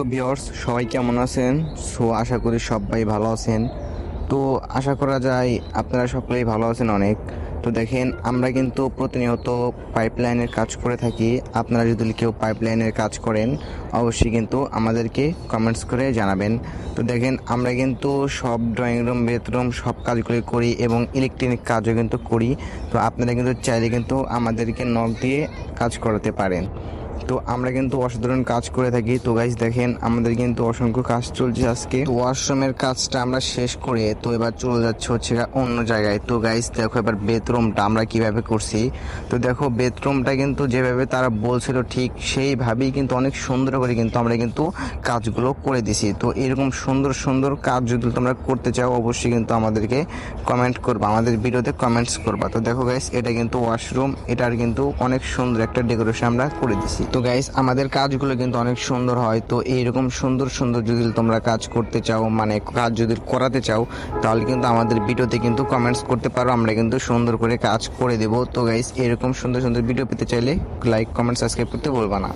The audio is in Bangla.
তো ভিউয়ার্স সবাই কেমন আছেন? আশা করি সবাই ভালো আছেন। তো আশা করা যায় আপনারা সকলেই ভালো আছেন অনেক। তো দেখেন আমরা কিন্তু প্রতিনিয়ত পাইপলাইনের কাজ করে থাকি। আপনারা যদি কেউ পাইপলাইনের কাজ করেন অবশ্যই কিন্তু আমাদেরকে কমেন্টস করে জানাবেন। তো দেখেন আমরা কিন্তু সব ড্রয়িং রুম বেডরুম সব কাজগুলি করি এবং ইলেকট্রনিক কাজও কিন্তু করি। তো আপনারা কিন্তু চাইলে কিন্তু আমাদেরকে নক দিয়ে কাজ করাতে পারেন। তো আমরা কিন্তু অসাধারণ কাজ করে থাকি। তো গাইস দেখেন আমাদের কিন্তু অসংখ্য কাজ চলছে আজকে। তো ওয়াশরুমের কাজটা আমরা শেষ করে তো এবার চলে যাচ্ছে হচ্ছে অন্য জায়গায়। তো গাইস দেখো এবার বেডরুমটা আমরা কিভাবে করছি। তো দেখো বেডরুমটা কিন্তু যেভাবে তারা বলছিল ঠিক সেইভাবেই কিন্তু অনেক সুন্দর করে কিন্তু আমরা কিন্তু কাজগুলো করে দিছি। তো এরকম সুন্দর সুন্দর কাজ যদি তোমরা করতে চাও অবশ্যই কিন্তু আমাদেরকে কমেন্ট করবা, আমাদের ভিডিওতে কমেন্টস করবা। তো দেখো গাইস এটা কিন্তু ওয়াশরুম, এটার কিন্তু অনেক সুন্দর একটা ডেকোরেশন আমরা করে দিছি। তো গাইস আমাদের কাজগুলো কিন্তু অনেক সুন্দর হয়। তো এইরকম সুন্দর সুন্দর যদি তোমরা কাজ করতে চাও, মানে কাজ যদি করাতে চাও, তাহলে কিন্তু আমাদের ভিডিওতে কিন্তু কমেন্টস করতে পারো, আমরা কিন্তু সুন্দর করে কাজ করে দেব। তো গাইস এরকম সুন্দর সুন্দর ভিডিও পেতে চাইলে লাইক কমেন্ট সাবস্ক্রাইব করতে ভুলবা না।